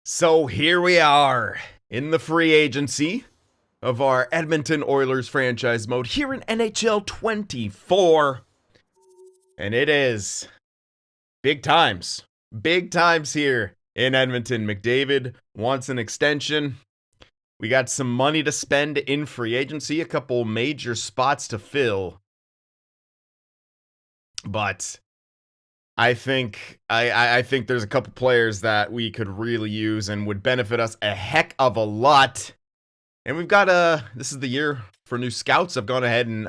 So here we are in the free agency of our Edmonton Oilers franchise mode here in NHL 24. And it is big times. Big times here in Edmonton. McDavid wants an extension. We got some money to spend in free agency, a couple major spots to fill. But I think I think there's a couple players that we could really use and would benefit us a heck of a lot. And we've got this is the year for new scouts. I've gone ahead and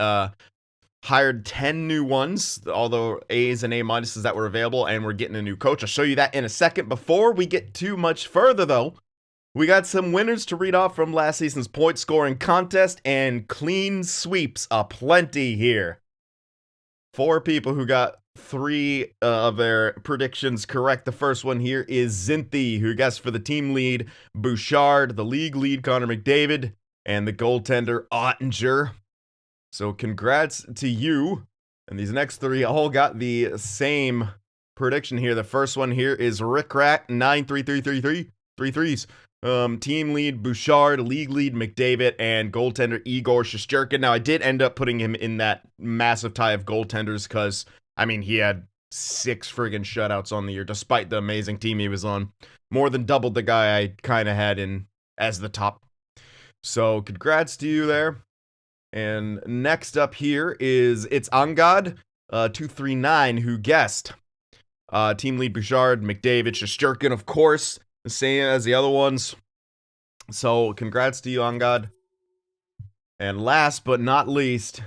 hired 10 new ones, although A's and A minuses that were available, and we're getting a new coach. I'll show you that in a second. Before we get too much further though, we got some winners to read off from last season's point scoring contest and clean sweeps aplenty here. 4 people who got 3 of their predictions correct. The first one here is Zinthi, who guessed for the team lead Bouchard, the league lead Connor McDavid, and the goaltender Ottinger. So congrats to you. And these next 3 all got the same prediction here. The first one here is Rick Rat 93333 33s. Team lead Bouchard, league lead McDavid, and goaltender Igor Shesterkin. Now I did end up putting him in that massive tie of goaltenders because he had 6 friggin' shutouts on the year, despite the amazing team he was on. More than doubled the guy I kind of had in as the top. So, congrats to you there. And next up here it's Angad, 239, who guessed. Team lead Bouchard, McDavid, Shesterkin, of course, the same as the other ones. So, congrats to you, Angad. And last but not least,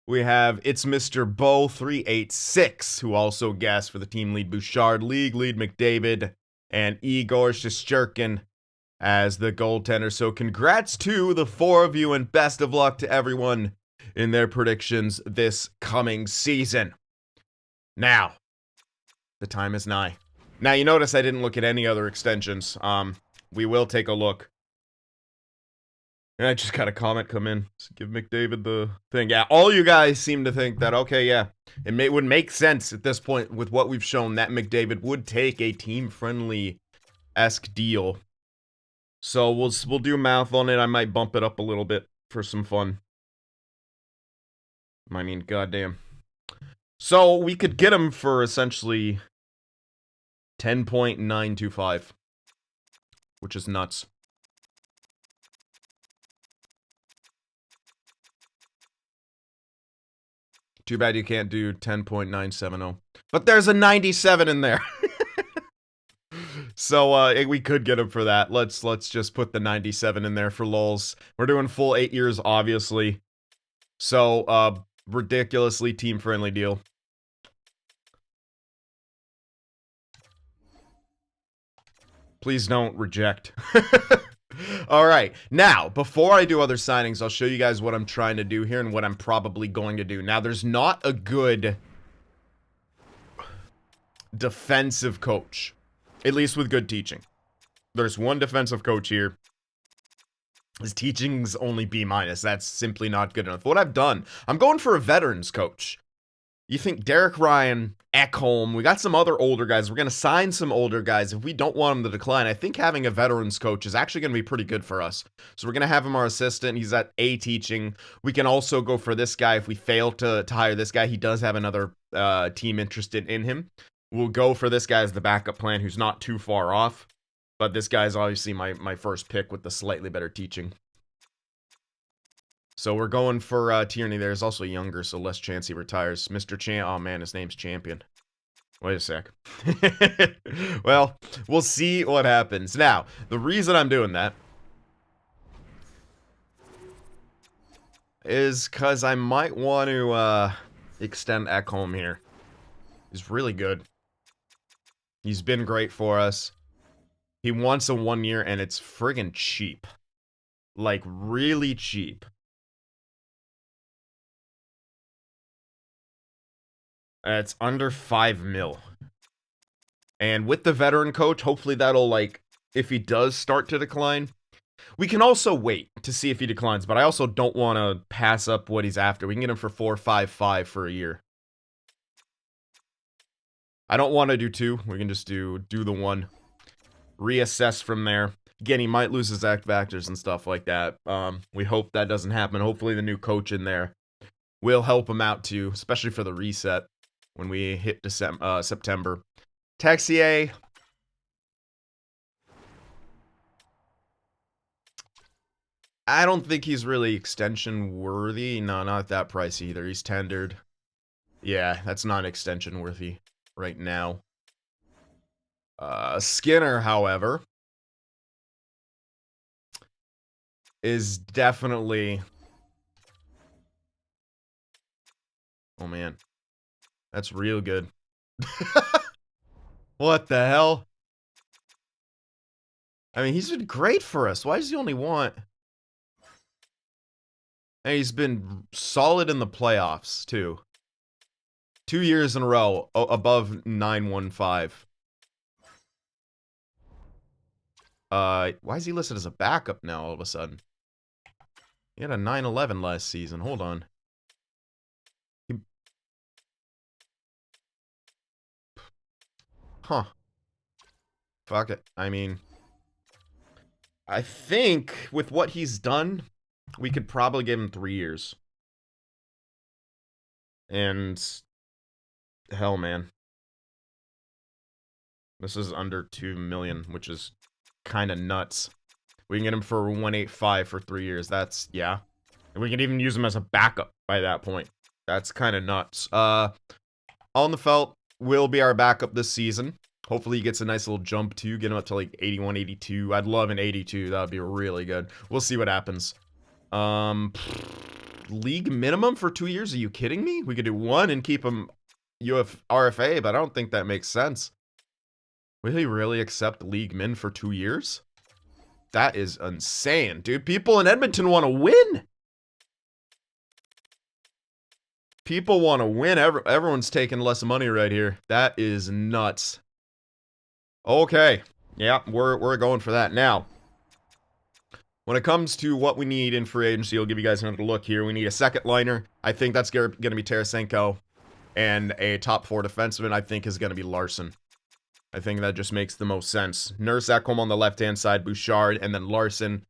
we have It's Mr. Bo 386, who also guessed for the team lead Bouchard, league lead McDavid, and Igor Shesterkin as the goaltender. So congrats to the 4 of you, and best of luck to everyone in their predictions this coming season. Now, the time is nigh. Now, you notice I didn't look at any other extensions. We will take a look. And I just got a comment come in. Just give McDavid the thing. Yeah, all you guys seem to think that, okay, yeah, it would make sense at this point with what we've shown that McDavid would take a team-friendly-esque deal. So we'll do math on it. I might bump it up a little bit for some fun. Goddamn. So we could get him for essentially 10.925, which is nuts. Too bad you can't do 10.970. But there's a 97 in there. So we could get him for that. Let's just put the 97 in there for lulz. We're doing full 8 years, obviously. So ridiculously team-friendly deal. Please don't reject. All right, now, before I do other signings, I'll show you guys what I'm trying to do here and what I'm probably going to do. Now, there's not a good defensive coach, at least with good teaching. There's one defensive coach here. His teaching's only B-. That's simply not good enough. What I've done, I'm going for a veterans coach. You think Derek Ryan, Ekholm, we got some other older guys. We're going to sign some older guys. If we don't want them to decline, I think having a veterans coach is actually going to be pretty good for us. So we're going to have him our assistant. He's at A teaching. We can also go for this guy if we fail to hire this guy. He does have another team interested in him. We'll go for this guy as the backup plan, who's not too far off. But this guy is obviously my first pick with the slightly better teaching. So we're going for Tierney there. He's also younger, so less chance he retires. Mr. Oh man, his name's Champion. Wait a sec. Well, we'll see what happens. Now, the reason I'm doing that is because I might want to extend Ekholm here. He's really good. He's been great for us. He wants a 1 year, and it's friggin' cheap. Like, really cheap. It's under 5 mil. And with the veteran coach, hopefully that'll, like, if he does start to decline, we can also wait to see if he declines, but I also don't want to pass up what he's after. We can get him for 4.55 for a year. I don't want to do 2. We can just do the 1. reassess from there. Again, he might lose his act factors and stuff like that. We hope that doesn't happen. Hopefully the new coach in there will help him out too, especially for the reset when we hit September. Texier. I don't think he's really extension worthy. No, not at that price either. He's tendered. Yeah, that's not extension worthy right now. Skinner, however, is definitely... Oh, man. That's real good. What the hell? I mean, he's been great for us. Why does he only want... And he's been solid in the playoffs, too. 2 years in a row, above 915. Why is he listed as a backup now all of a sudden? He had a 911 last season. Hold on. Huh. Fuck it. I mean, I think with what he's done, we could probably give him 3 years. And hell, man. This is under 2 million, which is kind of nuts. We can get him for 185 for 3 years. That's, yeah. And we can even use him as a backup by that point. That's kind of nuts. On the Felt will be our backup this season. Hopefully he gets a nice little jump too. Get him up to like 81, 82. I'd love an 82. That would be really good. We'll see what happens. League minimum for 2 years? Are you kidding me? We could do 1 and keep him RFA, but I don't think that makes sense. Will he really accept league min for 2 years? That is insane, dude. People in Edmonton want to win. People want to win. Everyone's taking less money right here. That is nuts. Okay. Yeah, we're going for that. Now, when it comes to what we need in free agency, I'll give you guys another look here. We need a second liner. I think that's going to be Tarasenko. And a top 4 defenseman, I think, is going to be Larson. I think that just makes the most sense. Nurse Ekholm on the left-hand side, Bouchard, and then Larson,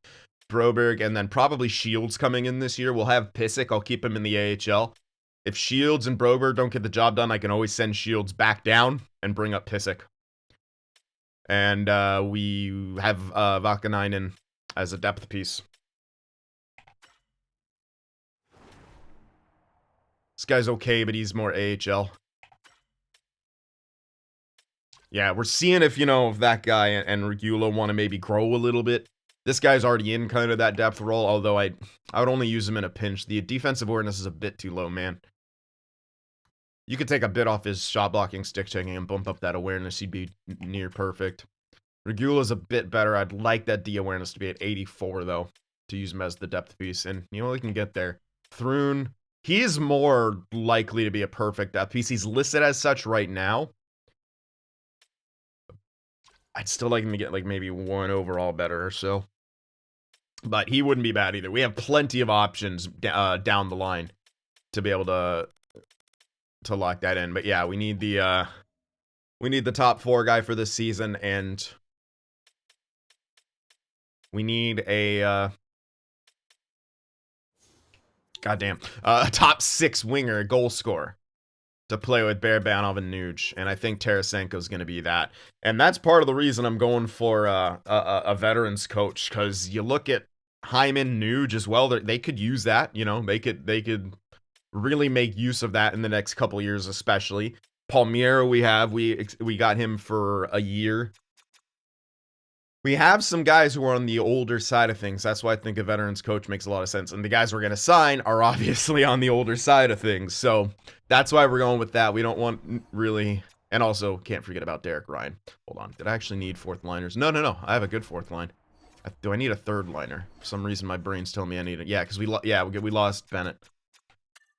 Broberg, and then probably Shields coming in this year. We'll have Pissick. I'll keep him in the AHL. If Shields and Broberg don't get the job done, I can always send Shields back down and bring up Pissick. And we have Vakanainen as a depth piece. This guy's okay, but he's more AHL. Yeah, we're seeing if, if that guy and Regula want to maybe grow a little bit. This guy's already in kind of that depth role, although I would only use him in a pinch. The defensive awareness is a bit too low, man. You could take a bit off his shot blocking, stick checking, and bump up that awareness. He'd be near perfect. Regula's a bit better. I'd like that D awareness to be at 84, though, to use him as the depth piece. And, we can get there. Thrun, he's more likely to be a perfect depth piece. He's listed as such right now. I'd still like him to get, like, maybe 1 overall better or so. But he wouldn't be bad either. We have plenty of options down the line to be able to lock that in. But yeah, we need the top 4 guy for this season, and we need a top 6 winger, goal scorer to play with Barabanov and Nuge, and I think Tarasenko's going to be that. And that's part of the reason I'm going for a veterans coach, because you look at Hyman, Nuge as well. They could use that, They could really make use of that in the next couple years, especially. Palmiero, we got him for a year. We have some guys who are on the older side of things. That's why I think a veterans coach makes a lot of sense. And the guys we're going to sign are obviously on the older side of things. So that's why we're going with that. We don't want really... And also, can't forget about Derek Ryan. Hold on. Did I actually need 4th liners? No. I have a good 4th line. Do I need a 3rd liner? For some reason, my brain's telling me I need it. Yeah, because we lost Bennett.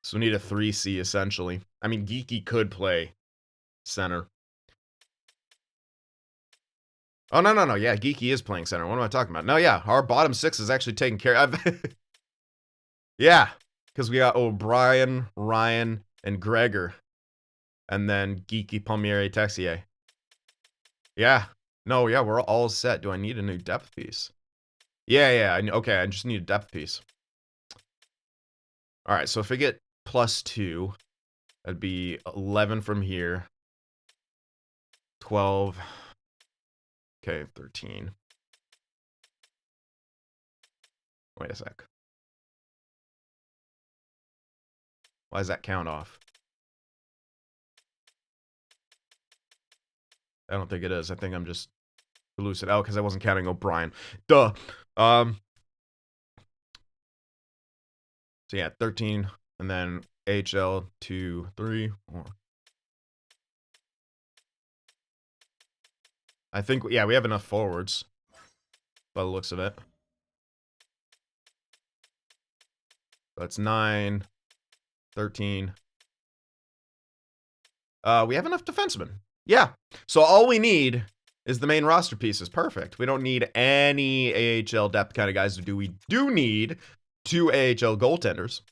So we need a 3C, essentially. I mean, Geeky could play center. Oh, no. Yeah, Geeky is playing center. What am I talking about? No, yeah, our bottom 6 is actually taken care of. Yeah, because we got O'Brien, Ryan, and Gregor. And then Geeky, Palmieri, Texier. Yeah, No, yeah, we're all set. Do I need a new depth piece? Yeah. Okay, I just need a depth piece. All right, so if I get +2, that'd be 11 from here. 12. Okay, 13. Wait a sec. Why does that count off? I don't think it is. I think I'm just lucid out because I wasn't counting O'Brien. Duh. So yeah, 13, and then HL 2, 3, 4. I think, yeah, we have enough forwards by the looks of it. That's 9, 13. We have enough defensemen. Yeah. So all we need is the main roster pieces. Perfect. We don't need any AHL depth kind of guys to do. We do need 2 AHL goaltenders.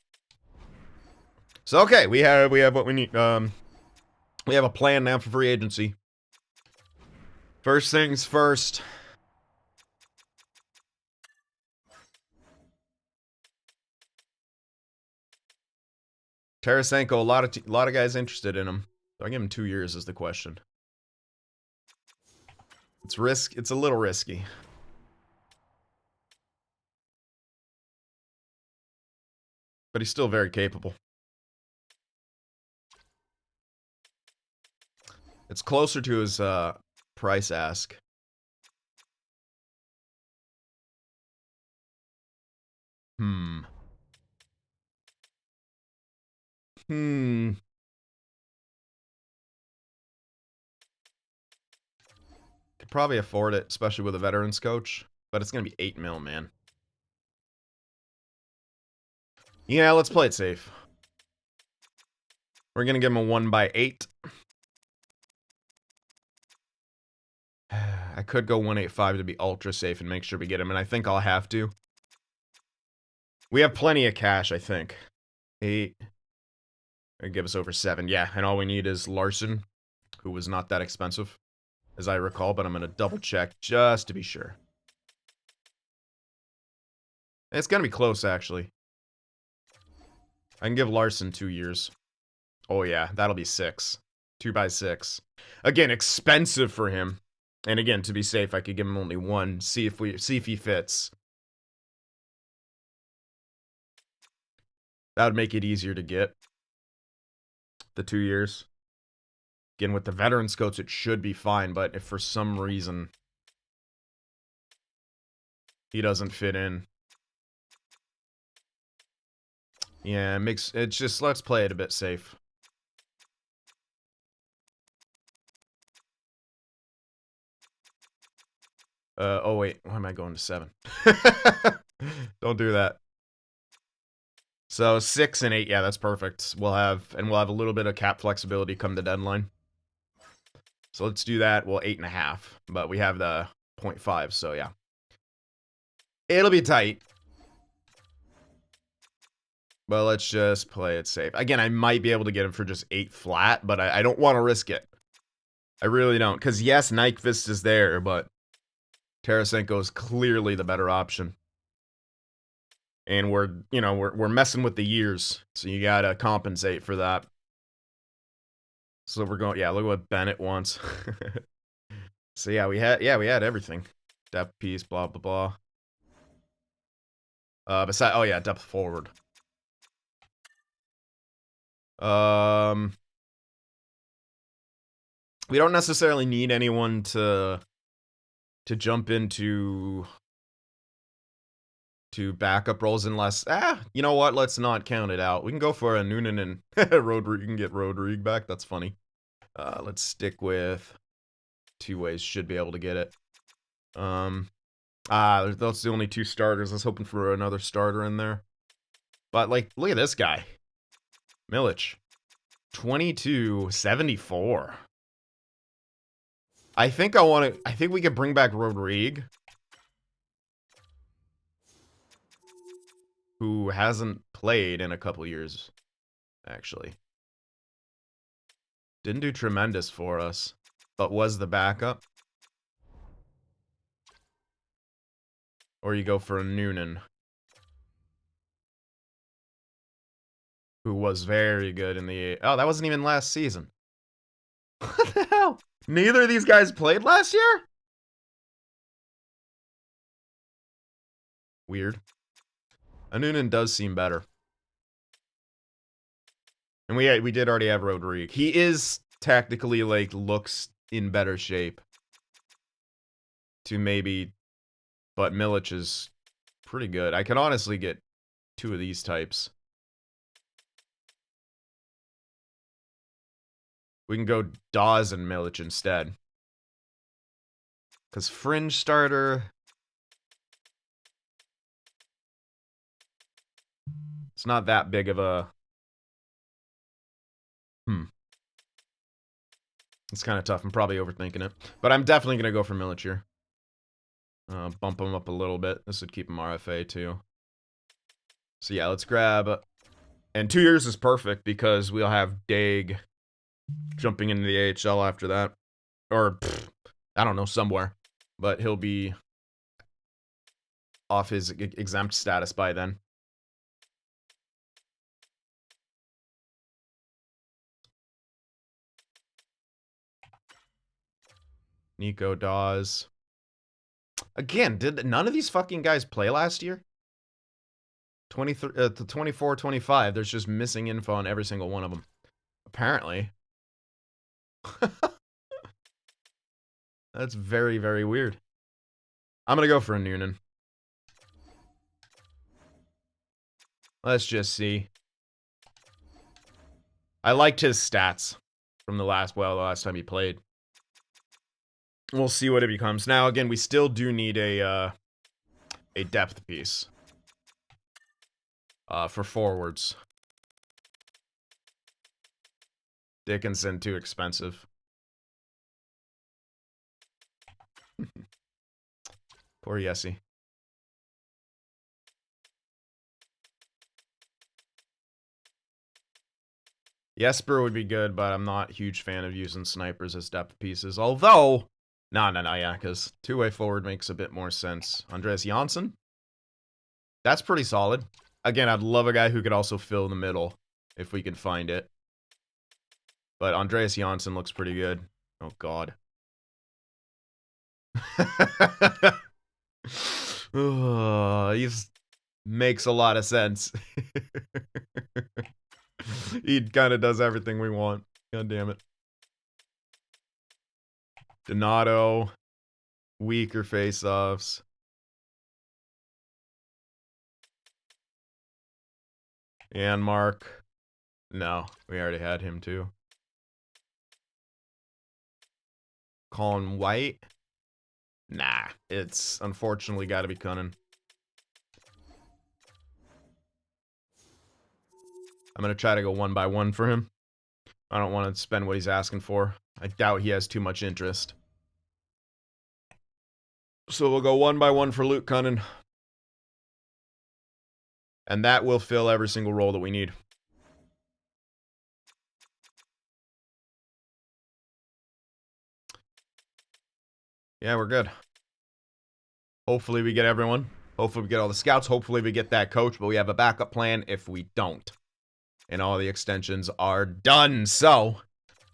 So okay, we have what we need. We have a plan now for free agency. First things first. Tarasenko, a lot of guys interested in him. Do I give him 2 years is the question. It's a little risky. But he's still very capable. It's closer to his price ask. Could probably afford it, especially with a veterans coach. But it's going to be 8 mil, man. Yeah, let's play it safe. We're going to give him a 1/8. I could go 185 to be ultra safe and make sure we get him, and I think I'll have to. We have plenty of cash, I think. 8. It'd give us over 7. Yeah, and all we need is Larson, who was not that expensive, as I recall, but I'm going to double check just to be sure. It's going to be close, actually. I can give Larson 2 years. Oh, yeah, that'll be 6. 2/6. Again, expensive for him. And again, to be safe, I could give him only 1. See if he fits. That would make it easier to get. The 2 years. Again, with the veterans coach, it should be fine, but if for some reason he doesn't fit in. Yeah, it's just, let's play it a bit safe. Oh wait, why am I going to 7? Don't do that. So 6 and 8, yeah, that's perfect. We'll have a little bit of cap flexibility come the deadline. So let's do that. Well, 8.5, but we have the 0.5, so yeah. It'll be tight. But let's just play it safe. Again, I might be able to get him for just 8 flat, but I don't want to risk it. I really don't. Because yes, Nyquist is there, but Tarasenko is clearly the better option. And we're messing with the years, so you gotta compensate for that. So we're going, yeah, look at what Bennett wants. So yeah, we had everything. Depth piece, blah blah blah. Oh yeah, depth forward. We don't necessarily need anyone to jump into backup roles unless, you know what? Let's not count it out. We can go for a Noonan and Rodrigue. You can get Rodrigue back. That's funny. Let's stick with 2 ways. Should be able to get it. That's the only 2 starters. I was hoping for another starter in there. But, like, look at this guy. Milic. 22.74. I think we could bring back Rodrigue, who hasn't played in a couple years, actually. Didn't do tremendous for us, but was the backup. Or you go for a Noonan, who was very good in the... Oh, that wasn't even last season. What the hell? Neither of these guys played last year? Weird. A Noonan does seem better. And we did already have Rodrigue. He is technically, like, looks in better shape. To maybe... But Milic is pretty good. I can honestly get 2 of these types. We can go Dawes and Milic instead. Because Fringe starter... It's not that big of a... It's kind of tough. I'm probably overthinking it. But I'm definitely going to go for Milic here. Bump him up a little bit. This would keep him RFA too. So yeah, let's grab... And 2 years is perfect because we'll have Daig jumping into the AHL after that. Or, I don't know, somewhere. But he'll be off his exempt status by then. Nico Dawes. Again, did none of these fucking guys play last year? 24, 25. There's just missing info on every single one of them. Apparently. That's very, very weird. I'm going to go for a Noonan. Let's just see. I liked his stats from the last time he played. We'll see what it becomes. Now, again, we still do need a depth piece. For forwards. Dickinson, too expensive. Poor Yessie. Jesper would be good, but I'm not a huge fan of using snipers as depth pieces. Although, no, yeah, because two-way forward makes a bit more sense. Andreas Janssen? That's pretty solid. Again, I'd love a guy who could also fill the middle, if we could find it. But Andreas Janssen looks pretty good. Oh, God. He makes a lot of sense. He kind of does everything we want. God damn it. Donato. Weaker face-offs. And Mark. No, we already had him too. Colin White. Nah, it's unfortunately got to be Cunnin. I'm going to try to go 1 by 1 for him. I don't want to spend what he's asking for. I doubt he has too much interest. So we'll go 1 by 1 for Luke Cunnin. And that will fill every single role that we need. Yeah, we're good. Hopefully we get everyone. Hopefully we get all the scouts. Hopefully we get that coach. But we have a backup plan if we don't. And all the extensions are done. So,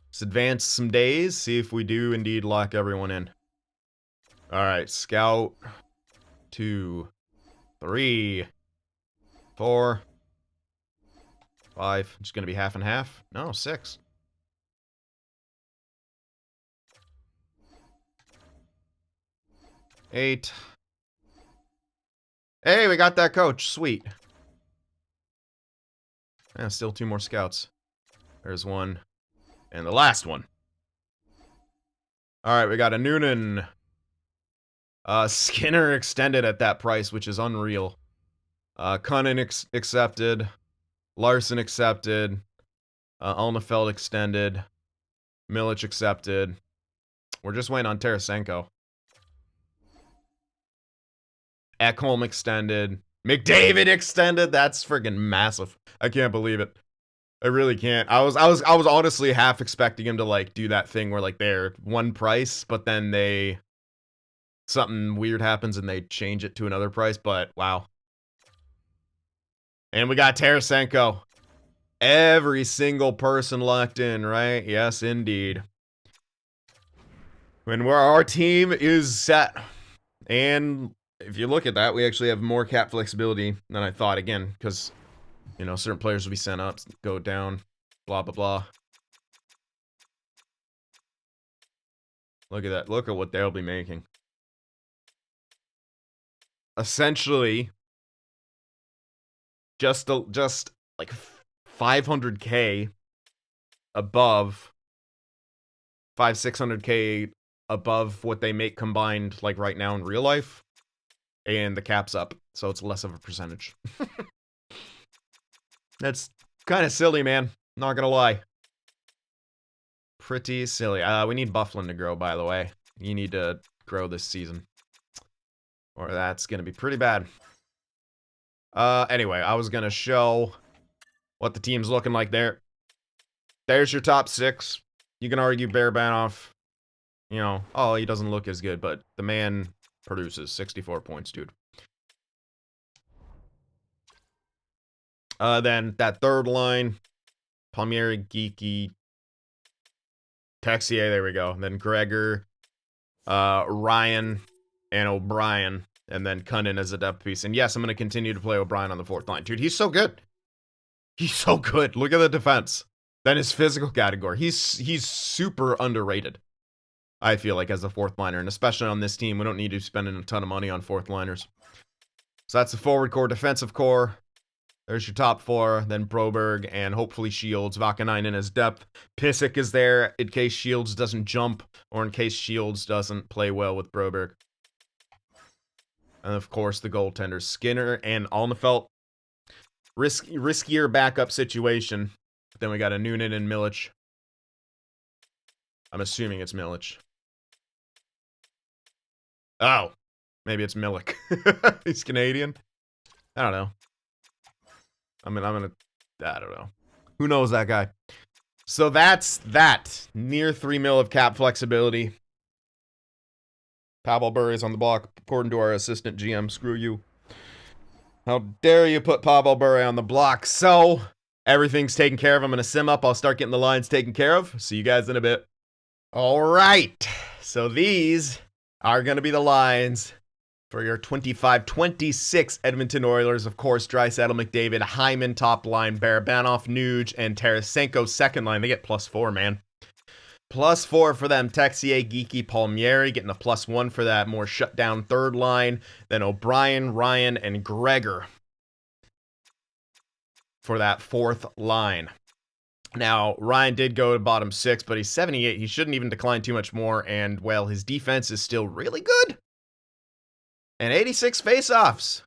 let's advance some days. See if we do indeed lock everyone in. Alright, scout. 2, 3, 4, 5. It's going to be half and half. No, 6. Eight. Hey, we got that coach. Sweet. Yeah, still 2 more scouts. There's 1. And the last one. Alright, we got a Noonan. Skinner extended at that price, which is unreal. Cunnin accepted. Larson accepted. Alnefeld extended. Milic accepted. We're just waiting on Tarasenko. Ekholm extended. McDavid extended. That's friggin' massive. I can't believe it. I really can't. I was honestly half expecting him to like do that thing where like they're one price, but then they something weird happens and they change it to another price, but wow. And we got Tarasenko. Every single person locked in, right? Yes, indeed. When our team is set. And if you look at that, we actually have more cap flexibility than I thought, again, because, you know, certain players will be sent up, go down, blah, blah, blah. Look at that. Look at what they'll be making. Essentially, just like 500K above, 600K above what they make combined, like right now in real life, and the cap's up, so it's less of a percentage. That's kind of silly, man. Not gonna lie. Pretty silly. We need Bufflin to grow, by the way. You need to grow this season, or that's gonna be pretty bad. Anyway, I was gonna show what the team's looking like there. There's your top 6. You can argue Barabanov, you know, oh, he doesn't look as good, but the man produces 64 points, dude. Then that third line, Palmieri, Geeky, Texier, there we go. Then Gregor, Ryan, and O'Brien, and then Cunnin as a depth piece. And yes, I'm going to continue to play O'Brien on the 4th line. Dude, he's so good. He's so good. Look at the defense. Then his physical category. He's super underrated, I feel like, as a 4th liner. And especially on this team, we don't need to spend a ton of money on 4th liners. So that's the forward core, defensive core. There's your top 4, then Broberg, and hopefully Shields. Vakanainen as depth. Pysyk is there in case Shields doesn't jump, or in case Shields doesn't play well with Broberg. And of course, the goaltenders, Skinner and Alnefelt. Riskier backup situation. Then we got a Noonan and Milic. I'm assuming it's Milic. Oh, maybe it's Milik. He's Canadian. I don't know. I don't know. Who knows that guy? So that's that. Near 3 mil of cap flexibility. Pavel Bure is on the block, according to our assistant GM. Screw you. How dare you put Pavel Bure on the block? So, everything's taken care of. I'm going to sim up. I'll start getting the lines taken care of. See you guys in a bit. All right. So these are going to be the lines for your 25-26 Edmonton Oilers. Of course, Draisaitl, McDavid, Hyman top line, Barabanov, Nuge, and Tarasenko second line. They get +4, man. +4 for them. Texier, Geeky, Palmieri getting a +1 for that more shut down third line. Then O'Brien, Ryan, and Gregor for that 4th line. Now, Ryan did go to bottom 6, but he's 78. He shouldn't even decline too much more. And, well, his defense is still really good. And 86 faceoffs.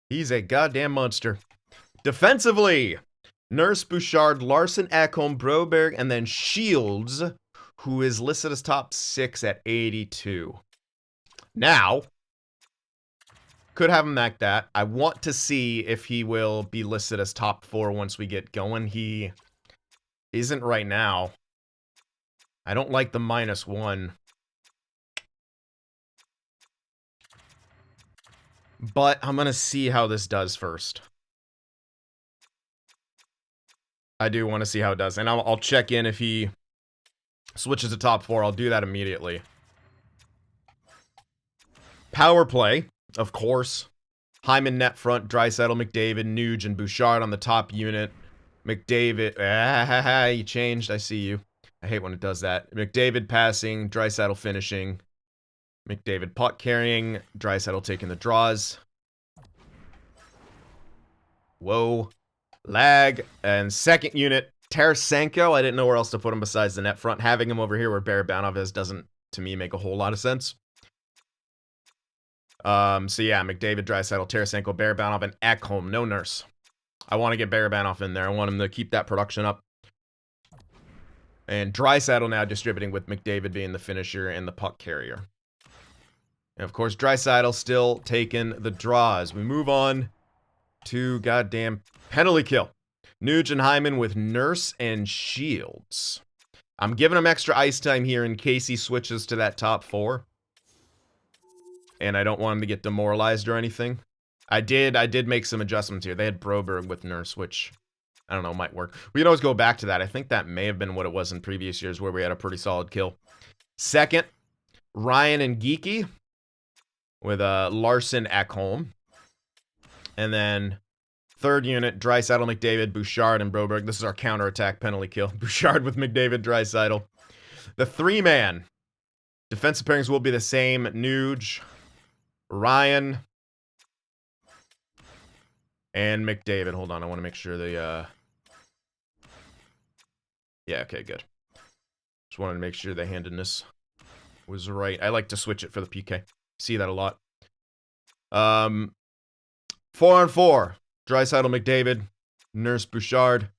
He's a goddamn monster. Defensively, Nurse, Bouchard, Larson, Ekholm, Broberg, and then Shields, who is listed as top 6 at 82. Now, could have him like that. I want to see if he will be listed as top 4 once we get going. He isn't right now. I don't like the -1. But I'm going to see how this does first. I do want to see how it does. And I'll check in if he switches to top 4. I'll do that immediately. Power play, of course. Hyman net front, Draisaitl, McDavid, Nuge, and Bouchard on the top unit. McDavid, you changed. I see you. I hate when it does that. McDavid passing, Draisaitl finishing. McDavid puck carrying, Draisaitl taking the draws. Whoa. Lag. And second unit, Tarasenko. I didn't know where else to put him besides the net front. Having him over here where Barabanov is doesn't, to me, make a whole lot of sense. So yeah, McDavid, Draisaitl, Tarasenko, Barabanov, and Ekholm. No Nurse. I want to get Barabanov in there. I want him to keep that production up. And Draisaitl now distributing with McDavid being the finisher and the puck carrier. And of course, Draisaitl still taking the draws. We move on to goddamn penalty kill. Nuge and Hyman with Nurse and Shields. I'm giving him extra ice time here in case he switches to that top 4. And I don't want him to get demoralized or anything. I did make some adjustments here. They had Broberg with Nurse, which, I don't know, might work. We can always go back to that. I think that may have been what it was in previous years where we had a pretty solid kill. Second, Ryan and Geeky with Larson, Ekholm. And then third unit, Draisaitl, McDavid, Bouchard, and Broberg. This is our counterattack penalty kill. Bouchard with McDavid, Draisaitl. The 3-man defensive pairings will be the same. Nuge, Ryan, and McDavid. Hold on, I want to make sure they, yeah, okay, good. Just wanted to make sure the handedness was right. I like to switch it for the PK. See that a lot. 4-on-4. Draisaitl, McDavid, Nurse, Bouchard,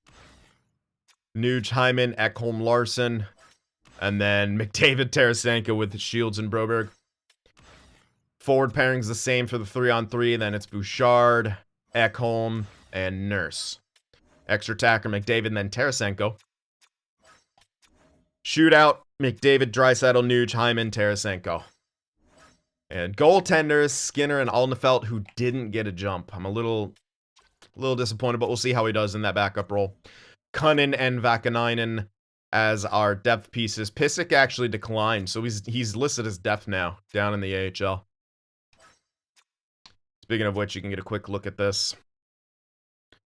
Nuge, Hyman, Ekholm, Larson, and then McDavid, Tarasenko with Shields and Broberg. Forward pairing's the same for the 3-on-3. Then it's Bouchard, Ekholm, and Nurse. Extra attacker, McDavid, and then Tarasenko. Shootout, McDavid, Draisaitl, Nuge, Hyman, Tarasenko. And goaltenders, Skinner and Alnefelt, who didn't get a jump. I'm a little disappointed, but we'll see how he does in that backup role. Kunnin and Vakanainen as our depth pieces. Pysyk actually declined, so he's listed as depth now, down in the AHL. Speaking of which, you can get a quick look at this.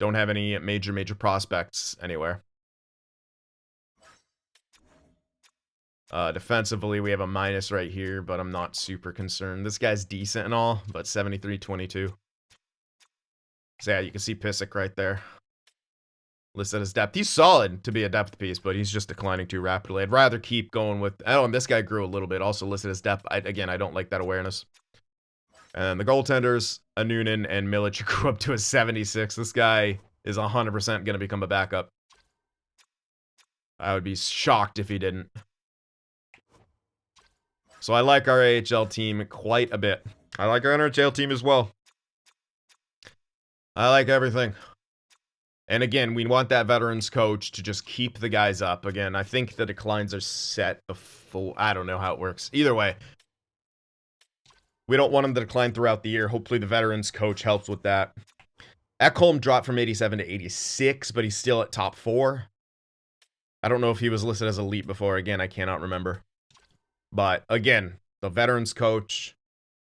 Don't have any major prospects anywhere. Defensively, we have a minus right here, but I'm not super concerned. This guy's decent and all, but 73-22. So yeah, you can see Pysyk right there. Listed as depth. He's solid to be a depth piece, but he's just declining too rapidly. I'd rather keep going with... Oh, and this guy grew a little bit. Also listed as depth. Again, I don't like that awareness. And the goaltenders, Anunin and Milic, grew up to a 76. This guy is 100% going to become a backup. I would be shocked if he didn't. So I like our AHL team quite a bit. I like our NHL team as well. I like everything. And again, we want that veterans coach to just keep the guys up. Again, I think the declines are set before... I don't know how it works. Either way, we don't want them to decline throughout the year. Hopefully the veterans coach helps with that. Ekholm dropped from 87 to 86, but he's still at top 4. I don't know if he was listed as elite before. Again, I cannot remember. But again, the veterans coach,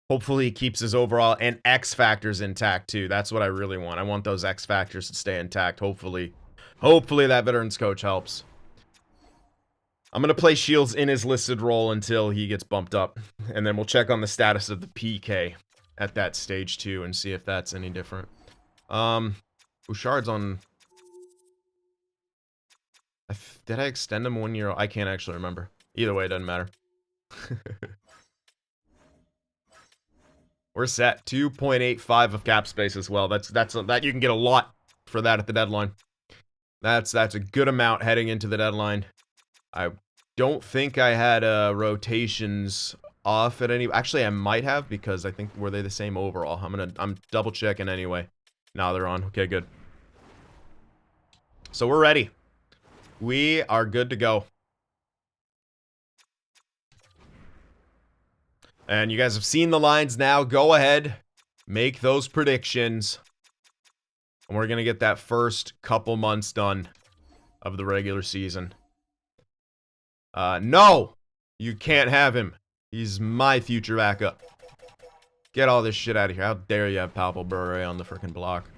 hopefully he keeps his overall and X factors intact too. That's what I really want. I want those X factors to stay intact. Hopefully that veterans coach helps. I'm going to play Shields in his listed role until he gets bumped up. And then we'll check on the status of the PK at that stage too and see if that's any different. Bouchard's on... Did I extend him 1 year? I can't actually remember. Either way, it doesn't matter. We're set. 2.85 of cap space as well. That you can get a lot for that at the deadline. That's a good amount heading into the deadline. I don't think I had rotations off at any... Actually, I might have, because I think... Were they the same overall? I'm double checking anyway. Now they're on. Okay, good. So we're ready. We are good to go. And you guys have seen the lines now. Go ahead. Make those predictions. And we're going to get that first couple months done of the regular season. No! You can't have him. He's my future backup. Get all this shit out of here. How dare you have Palpable Bure on the freaking block.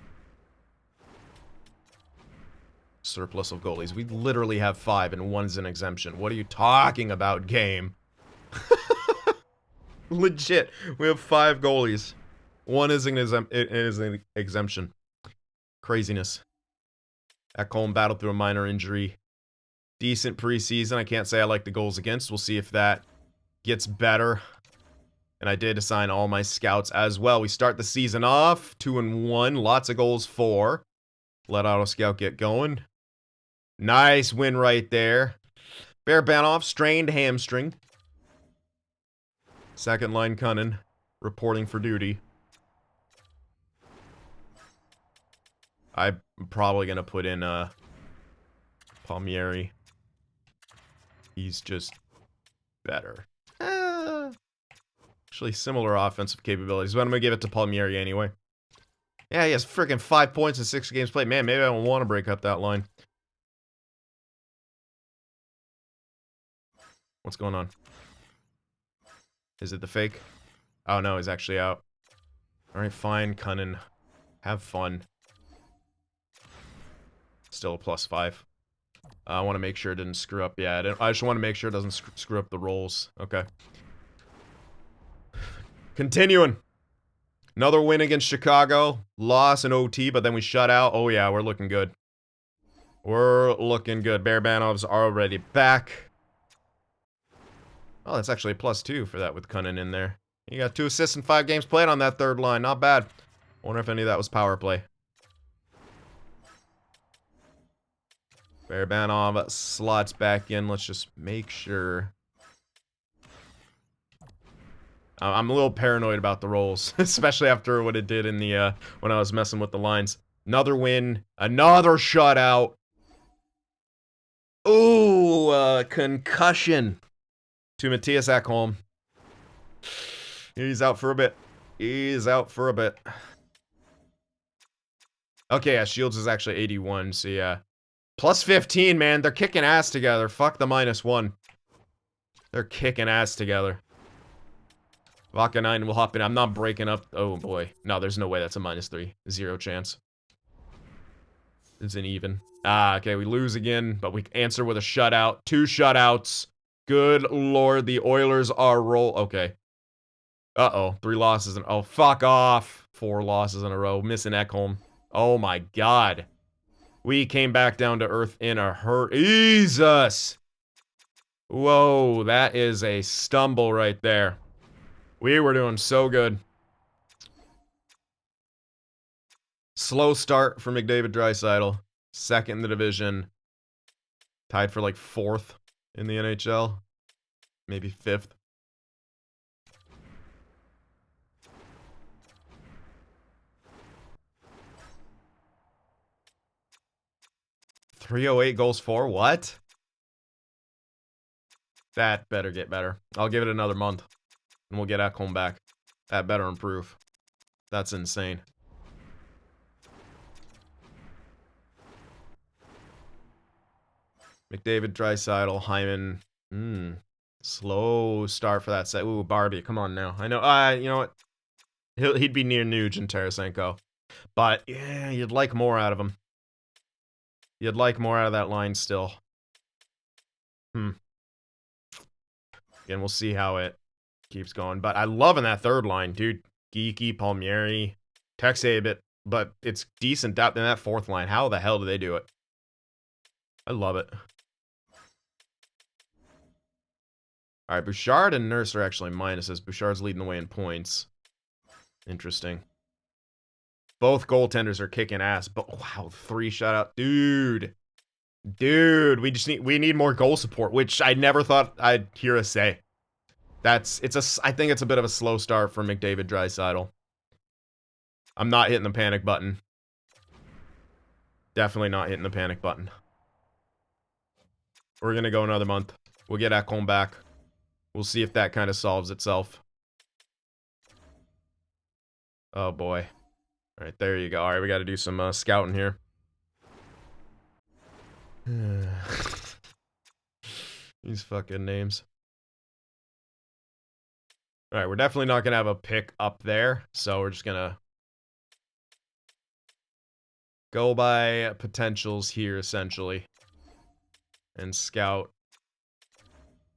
Surplus of goalies. We literally have 5 and 1's an exemption. What are you talking about, game? Legit. We have 5 goalies. 1 is an exemption. Craziness. Ekholm battled through a minor injury. Decent preseason. I can't say I like the goals against. We'll see if that gets better. And I did assign all my scouts as well. We start the season off 2-1. Lots of goals for. Let Auto Scout get going. Nice win right there. Bear Banoff, strained hamstring. Second line Cunnin, reporting for duty. I'm probably going to put in Palmieri. He's just better. Actually, similar offensive capabilities, but I'm gonna give it to Palmieri anyway. Yeah, he has freaking 5 points in 6 games played. Man, maybe I don't want to break up that line. What's going on? Is it the fake? Oh no, he's actually out. Alright, fine, Cunnin. Have fun. Still a +5. I want to make sure it didn't screw up. Yeah, I just want to make sure it doesn't screw up the rolls. Okay. Continuing. Another win against Chicago. Loss in OT, but then we shut out. Oh yeah, we're looking good. We're looking good. Barabanov's already back. Oh, that's actually a +2 for that with Cunnin in there. He got 2 assists in 5 games played on that third line. Not bad. Wonder if any of that was power play. Barabanov slots back in. Let's just make sure. I'm a little paranoid about the rolls, especially after what it did in the when I was messing with the lines. Another win, another shutout. Ooh, concussion to Matthias Ekholm. He's out for a bit. He's out for a bit. Okay, yeah, Shields is actually 81, so yeah. +15, man. They're kicking ass together. Fuck the -1. They're kicking ass together. Vodka 9 will hop in. I'm not breaking up. Oh, boy. No, there's no way that's a -3. 0 chance. It's an even. Ah, okay, we lose again, but we answer with a shutout. 2 shutouts. Good lord, the Oilers are okay. Uh-oh, 3 losses in... Oh, fuck off. 4 losses in a row. Missing Ekholm. Oh, my God. We came back down to earth in a hurt. Jesus! Whoa, that is a stumble right there. We were doing so good. Slow start for McDavid Draisaitl. 2nd in the division. Tied for like 4th in the NHL. Maybe 5th. .308 goals for? What? That better get better. I'll give it another month. And we'll get Ekholm back. That better improve. That's insane. McDavid, Draisaitl, Hyman. Slow start for that set. Ooh, Barbie, come on now. I know, you know what? He'd be near Nuge and Tarasenko. But, yeah, you'd like more out of him. You'd like more out of that line still. Again, we'll see how it keeps going. But I'm loving that third line, dude. Geeky, Palmieri, Texay, but it's decent depth in that 4th line. How the hell do they do it? I love it. All right, Bouchard and Nurse are actually minuses. Bouchard's leading the way in points. Interesting. Both goaltenders are kicking ass. But wow, 3 shutout, dude. Dude, we need more goal support, which I never thought I'd hear us say. I think it's a bit of a slow start for McDavid Draisaitl. I'm not hitting the panic button. Definitely not hitting the panic button. We're gonna go another month. We'll get Ekholm back. We'll see if that kind of solves itself. Oh boy. Alright, there you go. Alright, we gotta do some scouting here. These fucking names. Alright, we're definitely not gonna have a pick up there, so we're just gonna go by potentials here, essentially. And scout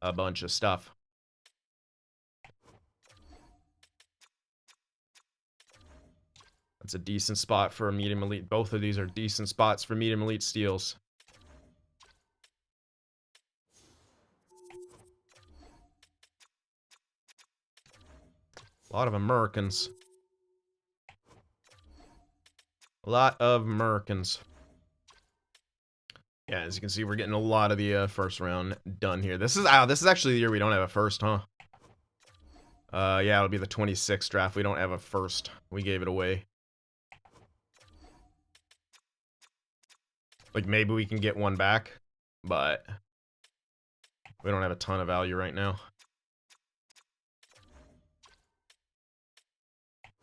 a bunch of stuff. That's a decent spot for a medium elite. Both of these are decent spots for medium elite steals. A lot of Americans. A lot of Americans. Yeah, as you can see, we're getting a lot of the first round done here. This is actually the year we don't have a first, huh? Yeah, it'll be the 26th draft. We don't have a first. We gave it away. Like, maybe we can get one back, but We don't have a ton of value right now.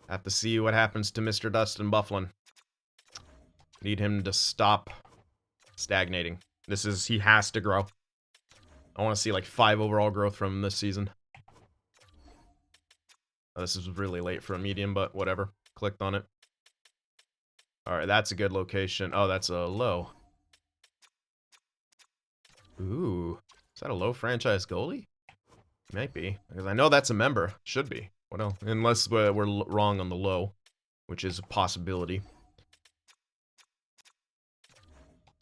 Have to see what happens to Mr. Dustin Byfuglien. Need him to stop stagnating. He has to grow. I want to see like 5 overall growth from him this season. Oh, this is really late for a medium, but whatever. Clicked on it. Alright, that's a good location. Oh, that's a low. Ooh. Is that a low franchise goalie? Might be. Because I know that's a member. Should be. What else? Unless we're wrong on the low, which is a possibility.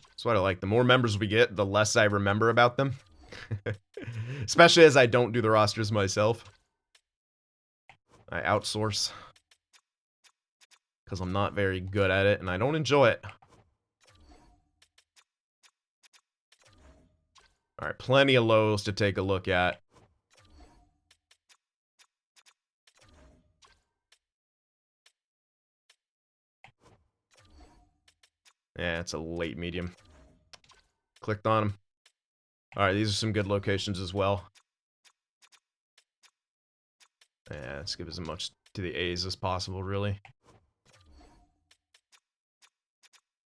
That's what I like. The more members we get, the less I remember about them. Especially as I don't do the rosters myself. I outsource. Because I'm not very good at it, and I don't enjoy it. Alright, plenty of lows to take a look at. Yeah, it's a late medium. Clicked on them. Alright, these are some good locations as well. Yeah, let's give as much to the A's as possible, really.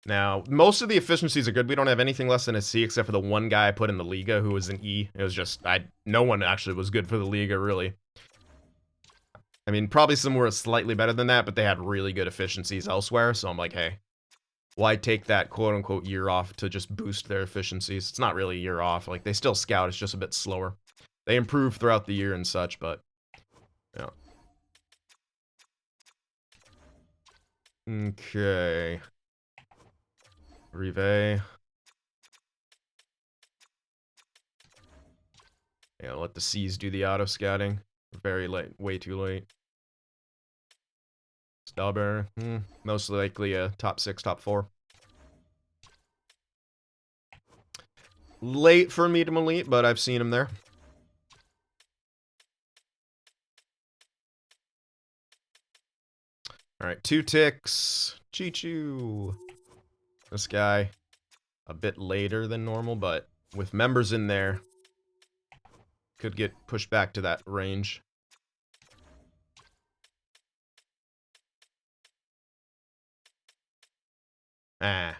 Now, most of the efficiencies are good. We don't have anything less than a C except for the one guy I put in the Liga who was an E. It was just, no one actually was good for the Liga, really. I mean, probably some were slightly better than that, but they had really good efficiencies elsewhere, so I'm like, hey, why take that quote-unquote year off to just boost their efficiencies? It's not really a year off. Like, they still scout, it's just a bit slower. They improve throughout the year and such, but, yeah. Okay. Rive. Yeah, let the C's do the auto-scouting. Very late. Way too late. Stauber. Most likely a top 6, top 4. Late for medium elite, but I've seen him there. Alright, 2 ticks. Choo-choo. This guy, a bit later than normal, but with members in there, could get pushed back to that range. Ah.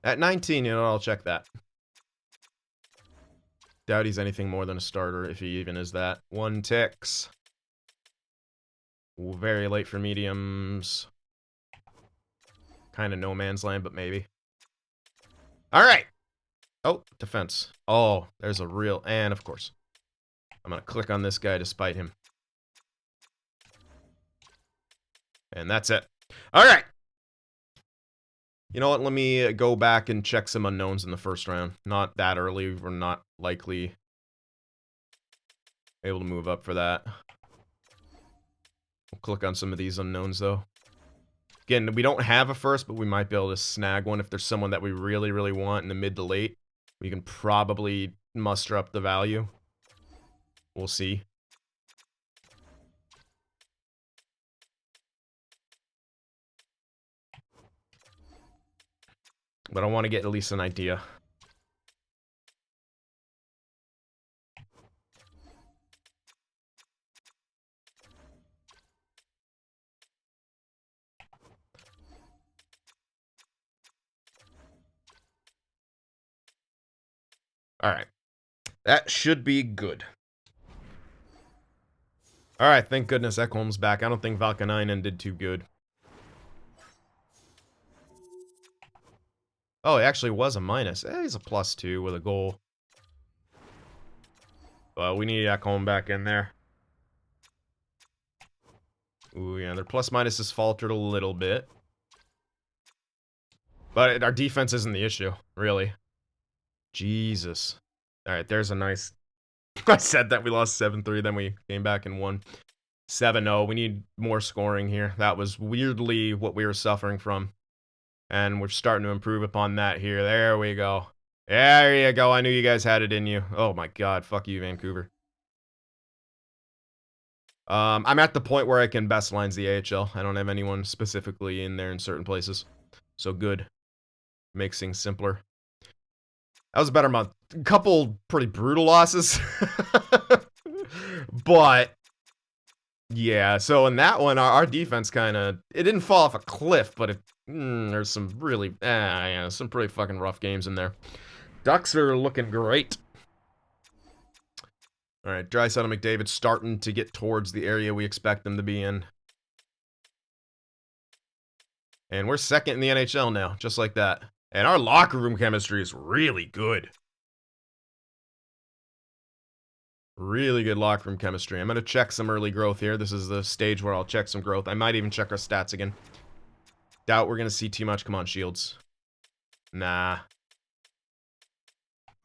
At 19, you know, I'll check that. Doubt he's anything more than a starter, if he even is that. 1 ticks. Ooh, very late for mediums. Kind of no man's land, but maybe. Alright! Oh, defense. Oh, there's a real... And, of course. I'm gonna click on this guy to spite him. And that's it. Alright! You know what, let me go back and check some unknowns in the first round. Not that early, we're not likely able to move up for that. We'll click on some of these unknowns, though. Again, we don't have a first, but we might be able to snag one if there's someone that we really, really want in the mid to late. We can probably muster up the value. We'll see. But I want to get at least an idea. Alright. That should be good. Alright, thank goodness Ekholm's back. I don't think Valkanainen did too good. Oh, it actually was a minus. He's a +2 with a goal. But we need Ekholm back in there. Ooh, yeah, their plus-minus has faltered a little bit. But our defense isn't the issue, really. Jesus. Alright, there's a nice... I said that we lost 7-3, then we came back and won 7-0. We need more scoring here. That was weirdly what we were suffering from. And we're starting to improve upon that here. There we go. There you go. I knew you guys had it in you. Oh my god. Fuck you, Vancouver. I'm at the point where I can best lines the AHL. I don't have anyone specifically in there in certain places. So good. Makes things simpler. That was a better month. A couple pretty brutal losses. But yeah, so in that one, our defense kind of, it didn't fall off a cliff, but there's some really, yeah, some pretty fucking rough games in there. Ducks are looking great. All right, Draisaitl and McDavid starting to get towards the area we expect them to be in. And we're second in the NHL now, just like that. And our locker room chemistry is really good. Really good locker room chemistry. I'm going to check some early growth here. This is the stage where I'll check some growth. I might even check our stats again. Doubt we're going to see too much. Come on, Shields. Nah.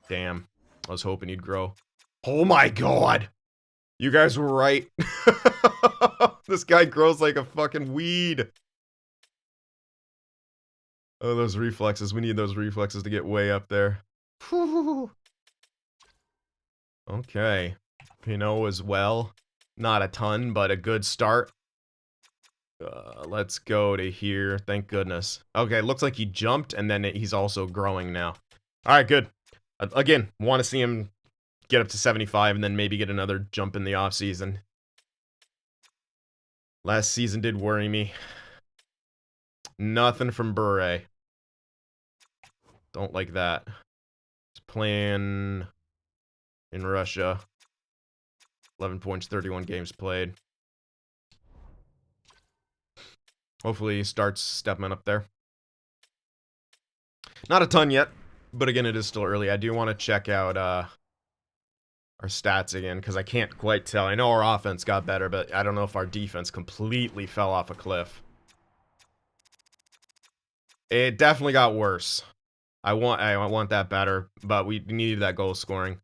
Damn. I was hoping you'd grow. Oh my god! You guys were right. This guy grows like a fucking weed. Oh, those reflexes. We need those reflexes to get way up there. Okay. Pinot as well. Not a ton, but a good start. Let's go to here. Thank goodness. Okay, looks like he jumped, and then he's also growing now. Alright, good. Again, want to see him get up to 75, and then maybe get another jump in the offseason. Last season did worry me. Nothing from Bure. Don't like that. He's playing in Russia. 11 points, 31 games played. Hopefully he starts stepping up there. Not a ton yet, but again, it is still early. I do want to check out our stats again, because I can't quite tell. I know our offense got better, but I don't know if our defense completely fell off a cliff. It definitely got worse. I want that better, but we needed that goal scoring.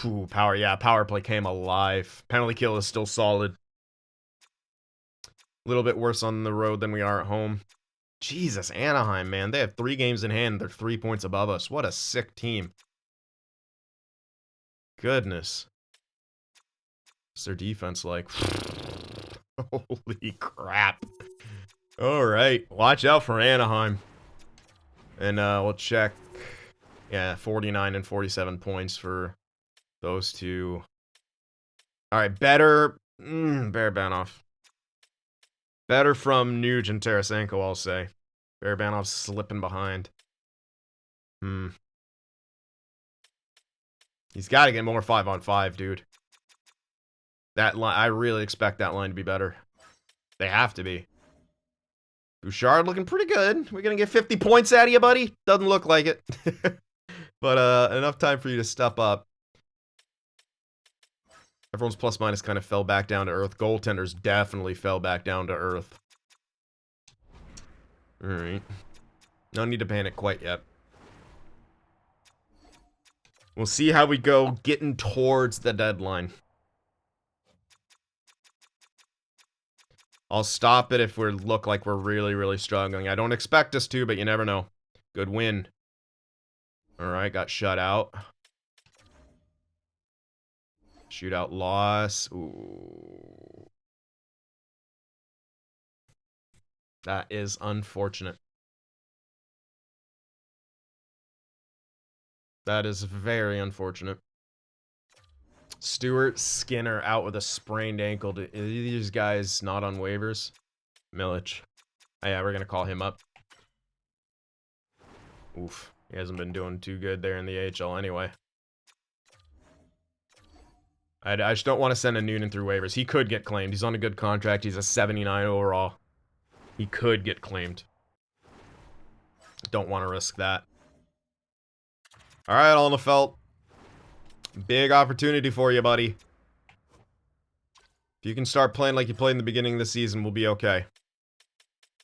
Whew, power play came alive. Penalty kill is still solid. A little bit worse on the road than we are at home. Jesus, Anaheim, man. They have 3 games in hand. They're 3 points above us. What a sick team. Goodness. What's their defense like? Holy crap. Alright, watch out for Anaheim. And we'll check. Yeah, 49 and 47 points for those two. Alright, better. Barabanov. Better from Nuge and Tarasenko, I'll say. Barabanov's slipping behind. He's got to get more 5-on-5, dude. That line, I really expect that line to be better. They have to be. Bouchard looking pretty good. We're going to get 50 points out of you, buddy? Doesn't look like it. But enough time for you to step up. Everyone's plus-minus kind of fell back down to earth. Goaltenders definitely fell back down to earth. Alright. No need to panic quite yet. We'll see how we go getting towards the deadline. I'll stop it if we look like we're really, really struggling. I don't expect us to, but you never know. Good win. Alright, got shut out. Shootout loss. Ooh. That is unfortunate. That is very unfortunate. Stuart Skinner out with a sprained ankle. Are these guys not on waivers? Milic. Oh, yeah, we're going to call him up. Oof. He hasn't been doing too good there in the AHL anyway. I just don't want to send a Noonan through waivers. He could get claimed. He's on a good contract. He's a 79 overall. He could get claimed. Don't want to risk that. All right, Alnefelt. Big opportunity for you, buddy. If you can start playing like you played in the beginning of the season, we'll be okay.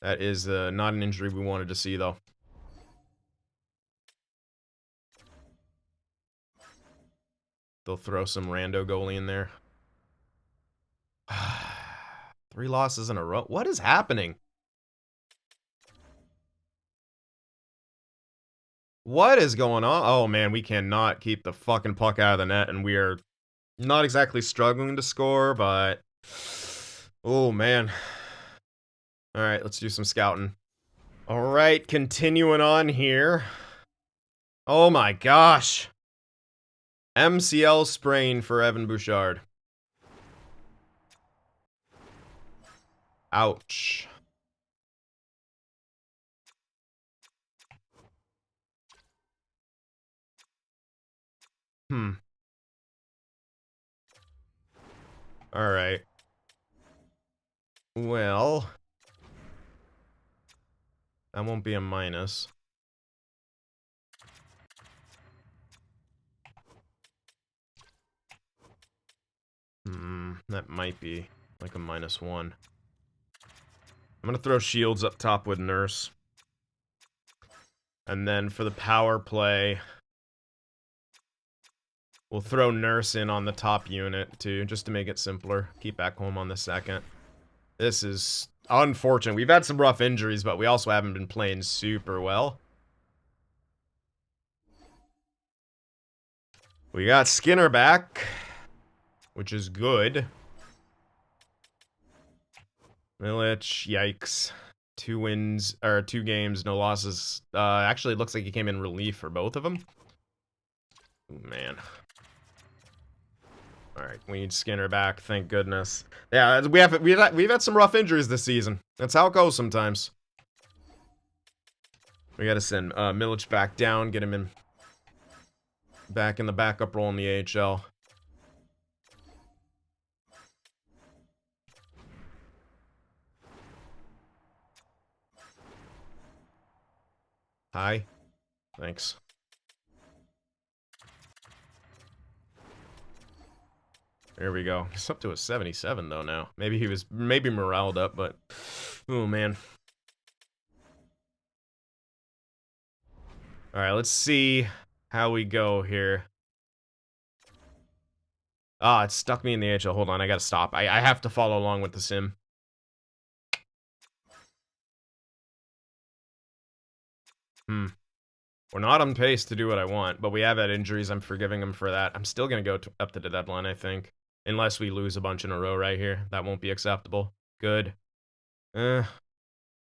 That is not an injury we wanted to see, though. They'll throw some rando goalie in there. 3 losses in a row. What is happening? What is going on? Oh, man, we cannot keep the fucking puck out of the net, and we are not exactly struggling to score, but... Oh, man. All right, let's do some scouting. All right, continuing on here. Oh my gosh. MCL sprain for Evan Bouchard. Ouch. Alright. Well, that won't be a minus. That might be like a -1. I'm gonna throw shields up top with Nurse. And then for the power play, we'll throw Nurse in on the top unit, too, just to make it simpler. Keep back home on the second. This is unfortunate. We've had some rough injuries, but we also haven't been playing super well. We got Skinner back, which is good. Milich, yikes. 2 wins, or 2 games, no losses. Actually, it looks like he came in relief for both of them. Ooh, man. Alright, we need Skinner back, thank goodness. Yeah, we've had some rough injuries this season. That's how it goes sometimes. We gotta send Milich back down, get him in back in the backup role in the AHL. Hi. Thanks. There we go. He's up to a 77 though now. Maybe he was moraled up, but oh man. Alright, let's see how we go here. Ah, it stuck me in the AHL. Hold on, I gotta stop. I have to follow along with the sim. We're not on pace to do what I want, but we have had injuries. I'm forgiving him for that. I'm still gonna go up to the deadline, I think. Unless we lose a bunch in a row right here. That won't be acceptable. Good.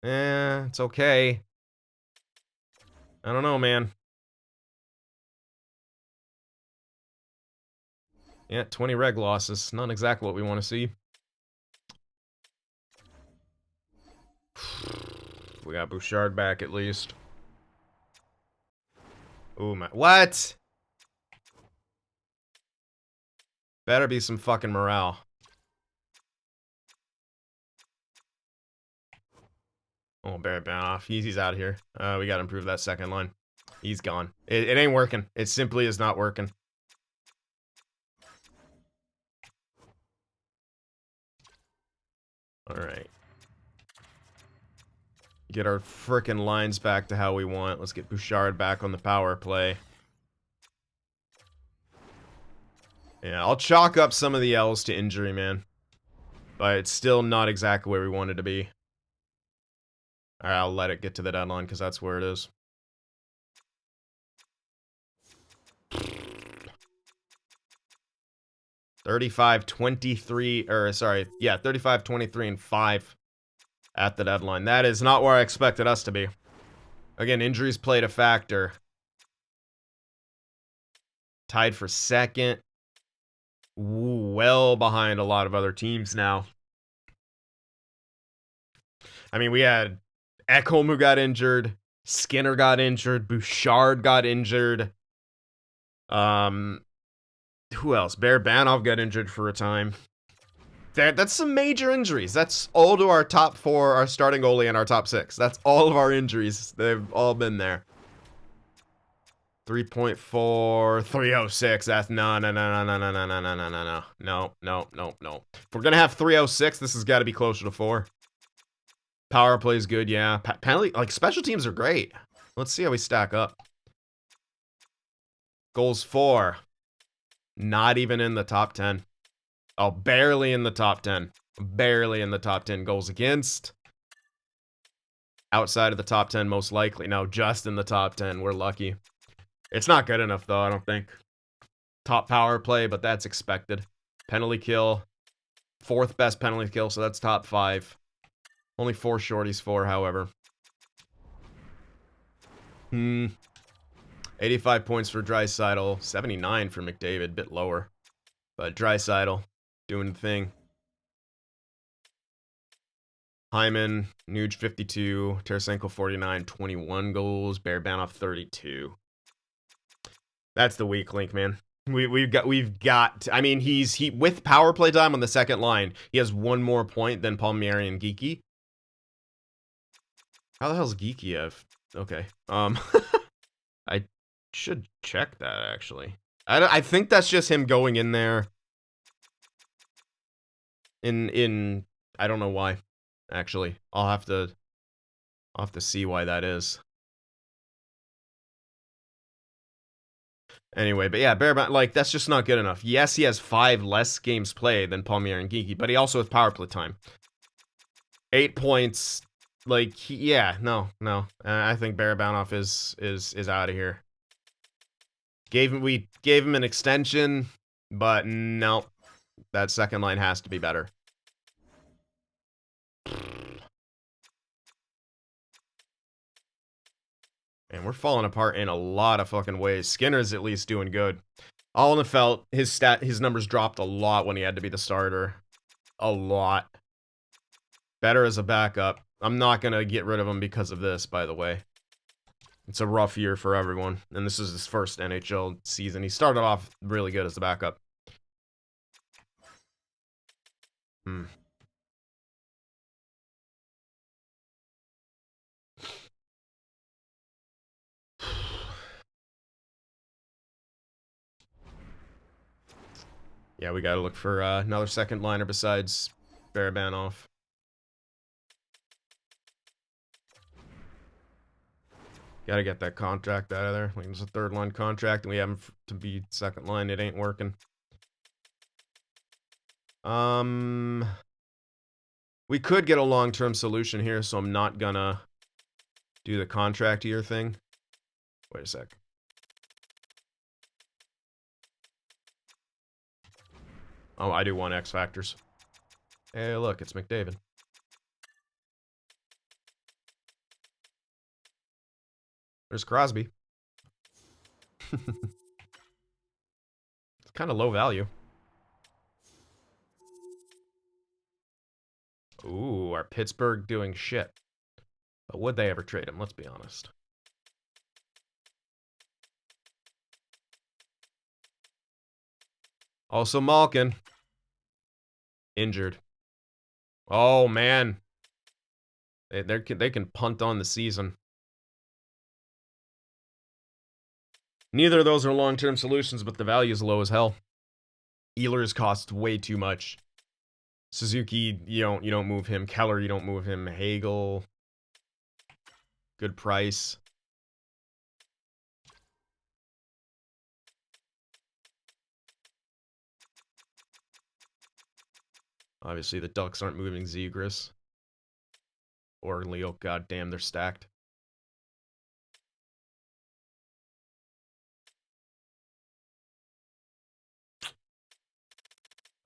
It's okay. I don't know, man. Yeah, 20 reg losses. Not exactly what we want to see. We got Bouchard back at least. Ooh, my. What? Better be some fucking morale. Oh, Barrett Banoff. He's out of here. We gotta improve that second line. He's gone. It ain't working. It simply is not working. Alright. Get our frickin' lines back to how we want. Let's get Bouchard back on the power play. Yeah, I'll chalk up some of the L's to injury, man. But it's still not exactly where we wanted to be. Alright, I'll let it get to the deadline, because that's where it is. $35-23, or sorry, yeah, 35-23 and 5 at the deadline. That is not where I expected us to be. Again, injuries played a factor. Tied for second. Ooh, well behind a lot of other teams now. I mean, we had Ekholm who got injured. Skinner got injured. Bouchard got injured. Who else? Barabanov got injured for a time. That's some major injuries. That's all to our top 4, our starting goalie, and our top 6. That's all of our injuries. They've all been there. 3.4, 306. That's no. If we're gonna have 306, this has got to be closer to 4. Power play is good, yeah. Penalty, like special teams are great. Let's see how we stack up. Goals 4. Not even in the top 10. Oh, barely in the top 10. Barely in the top 10 goals against. Outside of the top 10, most likely. No, just in the top 10. We're lucky. It's not good enough, though, I don't think. Top power play, but that's expected. Penalty kill. 4th best penalty kill, so that's top 5. Only 4 shorties for, however. 85 points for Draisaitl, 79 for McDavid, bit lower. But Draisaitl doing the thing. Hyman, Nuge 52, Tarasenko 49, 21 goals, Barabanov 32. That's the weak link, man. We've got. I mean, he with power play time on the second line. He has one more point than Palmieri and Geeky. How the hell's Geeky have? Okay. I should check that actually. I think that's just him going in there. In I don't know why. Actually, I'll have to see why that is. Anyway, but yeah, Bearbat, like, that's just not good enough. Yes, he has 5 less games played than Palmieri and Geeky, but he also has power play time. 8 points. Like, yeah, no. I think Barabanov is out of here. We gave him an extension, but no. That second line has to be better. And we're falling apart in a lot of fucking ways. Skinner's at least doing good. Allenfeld, his numbers dropped a lot when he had to be the starter. A lot. Better as a backup. I'm not going to get rid of him because of this, by the way. It's a rough year for everyone. And this is his first NHL season. He started off really good as a backup. Yeah, we gotta look for another second liner besides Barabanov. Gotta get that contract out of there. Like, it's a third line contract, and we have him to be second line. It ain't working. We could get a long-term solution here, so I'm not gonna do the contract year thing. Wait a sec. Oh, I do want X factors. Hey, look, it's McDavid. There's Crosby. It's kind of low value. Ooh, are Pittsburgh doing shit? But would they ever trade him? Let's be honest. Also, Malkin. Injured. Oh, man. They can punt on the season. Neither of those are long-term solutions, but the value is low as hell. Ehlers cost way too much. Suzuki, you don't move him. Keller, you don't move him. Hagel, good price. Obviously, the Ducks aren't moving Zegras. Or Leo, goddamn, they're stacked.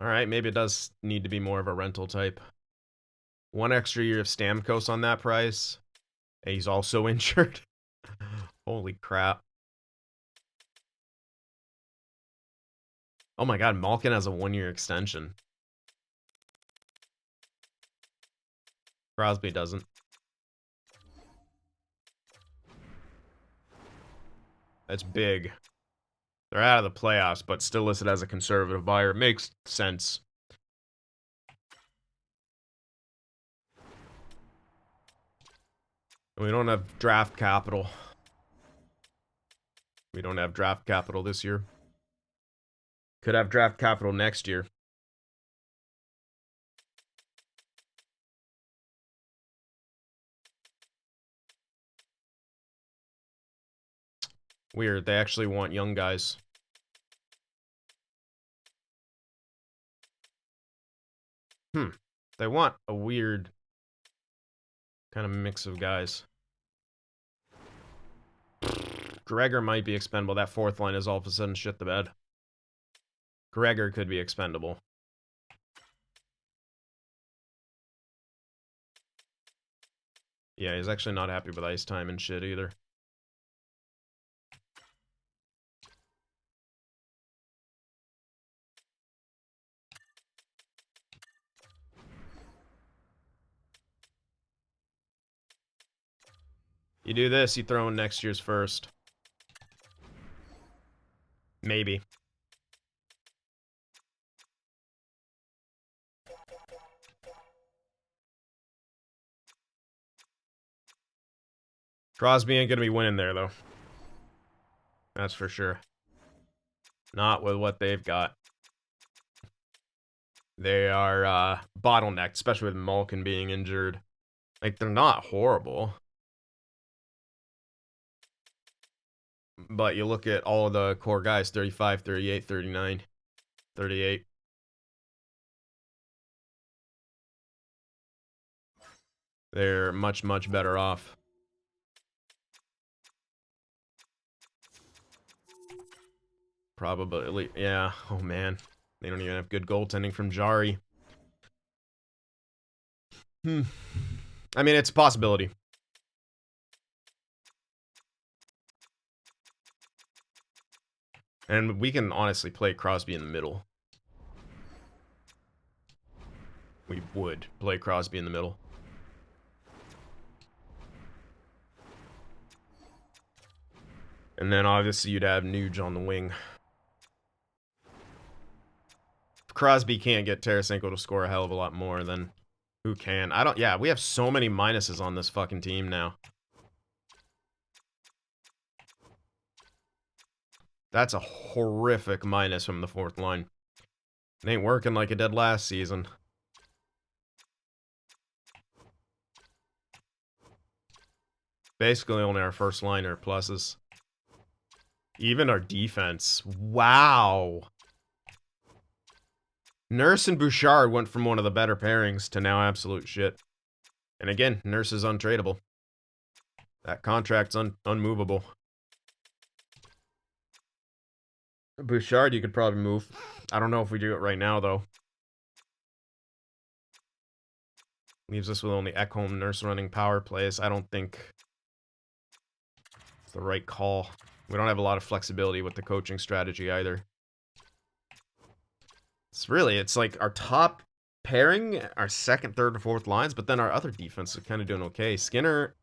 Alright, maybe it does need to be more of a rental type. 1 extra year of Stamkos on that price. And he's also injured. Holy crap. Oh my god, Malkin has a 1-year extension. Crosby doesn't. That's big. They're out of the playoffs, but still listed as a conservative buyer. It makes sense. We don't have draft capital. We don't have draft capital this year. Could have draft capital next year. Weird, they actually want young guys. They want a weird kind of mix of guys. Gregor might be expendable. That fourth line is all of a sudden shit the bed. Gregor could be expendable. Yeah, he's actually not happy with ice time and shit either. You do this, you throw in next year's first. Maybe. Crosby ain't gonna be winning there, though. That's for sure. Not with what they've got. They are bottlenecked, especially with Malkin being injured. Like, they're not horrible. But you look at all of the core guys, 35, 38, 39, 38. They're much, much better off. Probably, yeah. Oh, man. They don't even have good goaltending from Jari. I mean, it's a possibility. And we can honestly play Crosby in the middle. We would play Crosby in the middle. And then obviously you'd have Nuge on the wing. If Crosby can't get Tarasenko to score a hell of a lot more, then who can? Yeah, we have so many minuses on this fucking team now. That's a horrific minus from the fourth line. It ain't working like it did last season. Basically only our first line are pluses. Even our defense. Wow. Nurse and Bouchard went from one of the better pairings to now absolute shit. And again, Nurse is untradeable. That contract's unmovable. Bouchard, you could probably move. I don't know if we do it right now, though. Leaves us with only Ekholm, Nurse running power plays. I don't think it's the right call. We don't have a lot of flexibility with the coaching strategy either. It's like our top pairing, our second, third, and fourth lines, but then our other defense is kind of doing okay. Skinner,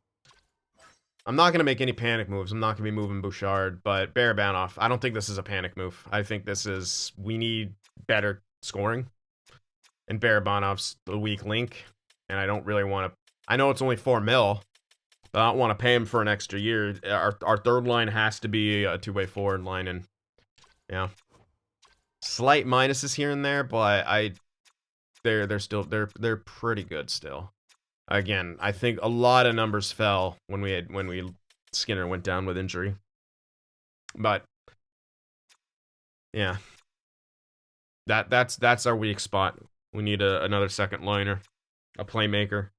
I'm not going to make any panic moves. I'm not going to be moving Bouchard, but Barabanov, I don't think this is a panic move. I think this is, we need better scoring. And Barabanov's the weak link, and I don't really want to, I know it's only $4 million, but I don't want to pay him for an extra year. Our third line has to be a two-way forward line, and yeah. Slight minuses here and there, but they're pretty good still. Again, I think a lot of numbers fell when Skinner went down with injury. But yeah. That's our weak spot. We need another second liner, a playmaker.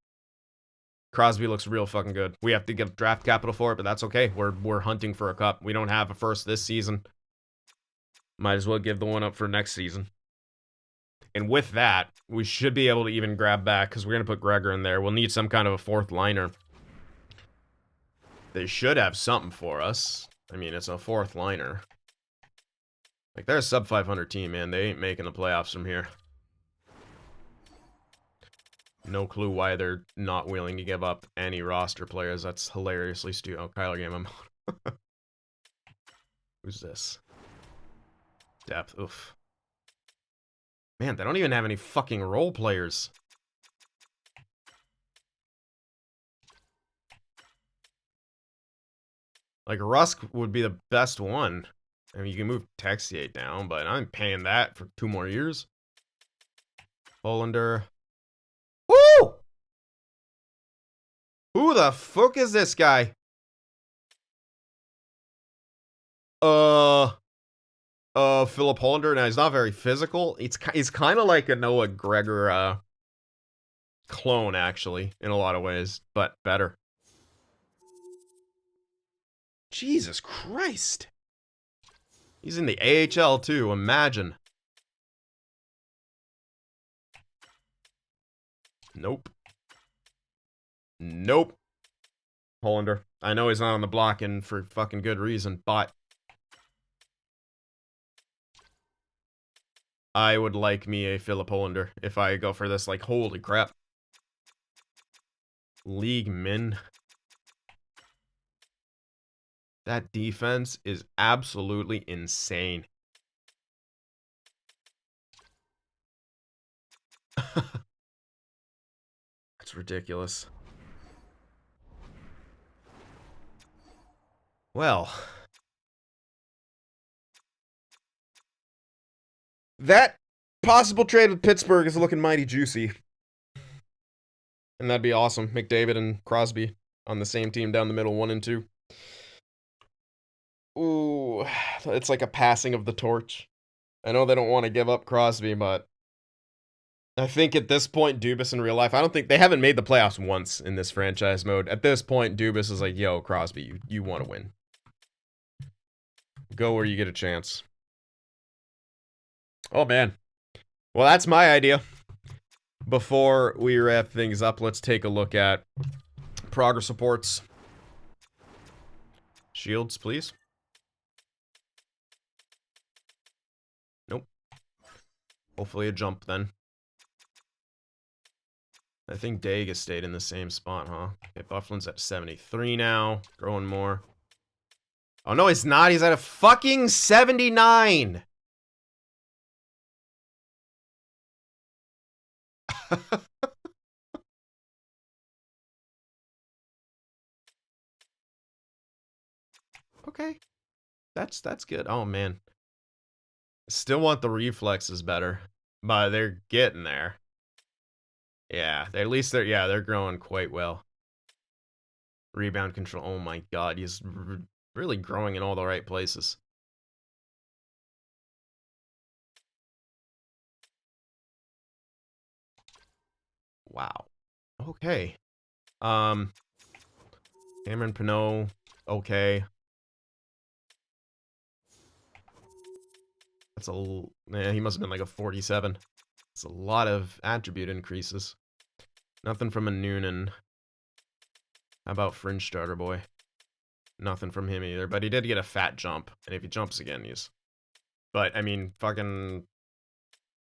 Crosby looks real fucking good. We have to give draft capital for it, but that's okay. We're hunting for a cup. We don't have a first this season. Might as well give the one up for next season. And with that, we should be able to even grab back, because we're going to put Gregor in there. We'll need some kind of a fourth liner. They should have something for us. I mean, it's a fourth liner. Like, they're a sub 500 team, man. They ain't making the playoffs from here. No clue why they're not willing to give up any roster players. That's hilariously stupid. Oh, Kyler game him. Who's this? Depth. Oof. Man, they don't even have any fucking role players. Like, Rusk would be the best one. I mean, you can move Texier down, but I'm paying that for 2 more years. Hollander. Woo! Who the fuck is this guy? Philip Hollander. Now, he's not very physical. He's kind of like a Noah Gregor clone, actually, in a lot of ways, but better. Jesus Christ. He's in the AHL, too. Imagine. Nope. Nope. Hollander. I know he's not on the block, and for fucking good reason, but I would like me a Philip Hollander if I go for this. Like, holy crap. League min. That defense is absolutely insane. That's ridiculous. Well, that possible trade with Pittsburgh is looking mighty juicy. And that'd be awesome. McDavid and Crosby on the same team down the middle, 1 and 2. Ooh, it's like a passing of the torch. I know they don't want to give up Crosby, but I think at this point, Dubas in real life, I don't think they haven't made the playoffs once in this franchise mode. At this point, Dubas is like, yo, Crosby, you want to win. Go where you get a chance. Oh, man. Well, that's my idea. Before we wrap things up, let's take a look at progress reports. Shields, please. Nope. Hopefully a jump then. I think Daig has stayed in the same spot, huh? Okay, Bufflin's at 73 now. Growing more. Oh, no, he's not. He's at a fucking 79. Okay. That's good. Oh, man. Still want the reflexes better, but they're getting there. Yeah, they're growing quite well. Rebound control. Oh my god, he's really growing in all the right places. Wow. Okay. Cameron Pinot, okay. That's he must have been like a 47. It's a lot of attribute increases. Nothing from a Noonan. How about Fringe Starter Boy? Nothing from him either, but he did get a fat jump, and if he jumps again, he's... But, I mean, fucking...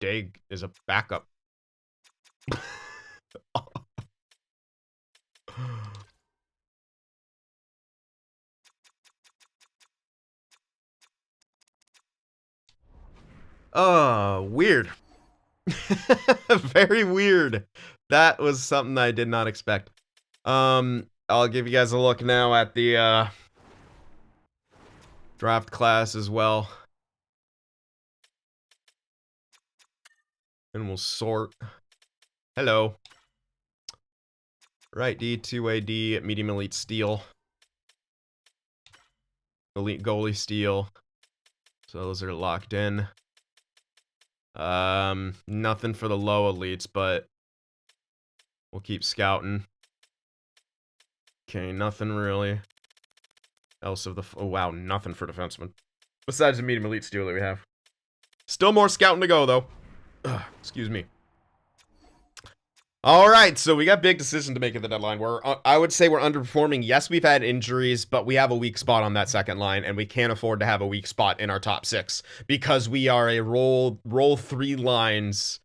Daig is a backup. Oh, weird. Very weird. That was something I did not expect. I'll give you guys a look now at the draft class as well. And we'll sort. Hello. Right D, 2AD, medium elite steel. Elite goalie steel. So those are locked in. Nothing for the low elites, but we'll keep scouting. Okay, nothing really else of the... Oh, wow, nothing for defensemen. Besides the medium elite steel that we have. Still more scouting to go, though. Ugh, excuse me. All right, so we got big decision to make at the deadline. I would say we're underperforming. Yes, we've had injuries, but we have a weak spot on that second line, and we can't afford to have a weak spot in our top 6 because we are a roll 3 lines.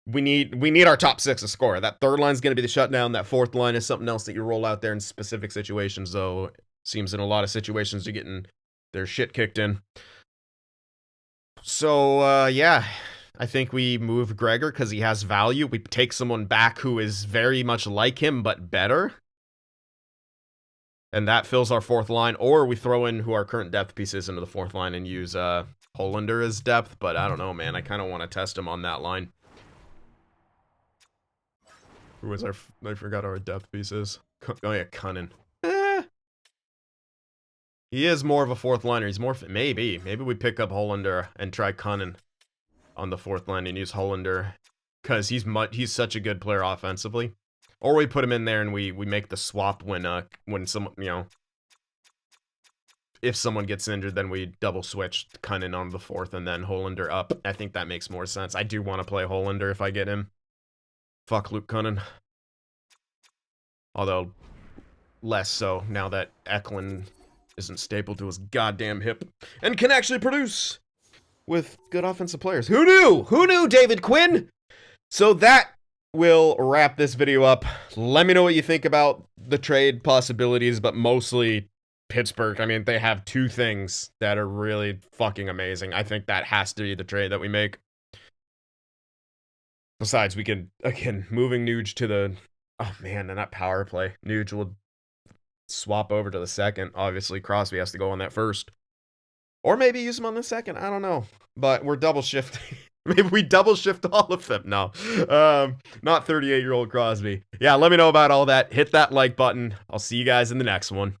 We need our top 6 to score. That third line is going to be the shutdown. That fourth line is something else that you roll out there in specific situations, though. Seems in a lot of situations you're getting their shit kicked in. So, yeah. I think we move Gregor because he has value. We take someone back who is very much like him, but better. And that fills our fourth line. Or we throw in who our current depth piece is into the fourth line and use Hollander as depth. But I don't know, man. I kind of want to test him on that line. Who was our... I forgot our depth pieces. Oh, yeah, Cunnin. He is more of a fourth liner. He's more... Maybe we pick up Hollander and try Cunnin on the fourth line and use Hollander because he's such a good player offensively. Or we put him in there and we make the swap when someone, you know, if someone gets injured, then we double switch Cunnin on the fourth and then Hollander up. I think that makes more sense. I do want to play Hollander if I get him. Fuck Luke Cunnin. Although less so now that Eklund isn't stapled to his goddamn hip and can actually produce with good offensive players. Who knew? Who knew, David Quinn? So that will wrap this video up. Let me know what you think about the trade possibilities, but mostly Pittsburgh, I mean, they have two things that are really fucking amazing. I think that has to be the trade that we make. Besides, we can, again, moving Nuge to the, oh man, and that power play. Nuge will swap over to the second. Obviously, Crosby has to go on that first. Or maybe use him on the second. I don't know. But we're double shifting. Maybe we double shift all of them. No. Not 38-year-old Crosby. Yeah, let me know about all that. Hit that like button. I'll see you guys in the next one.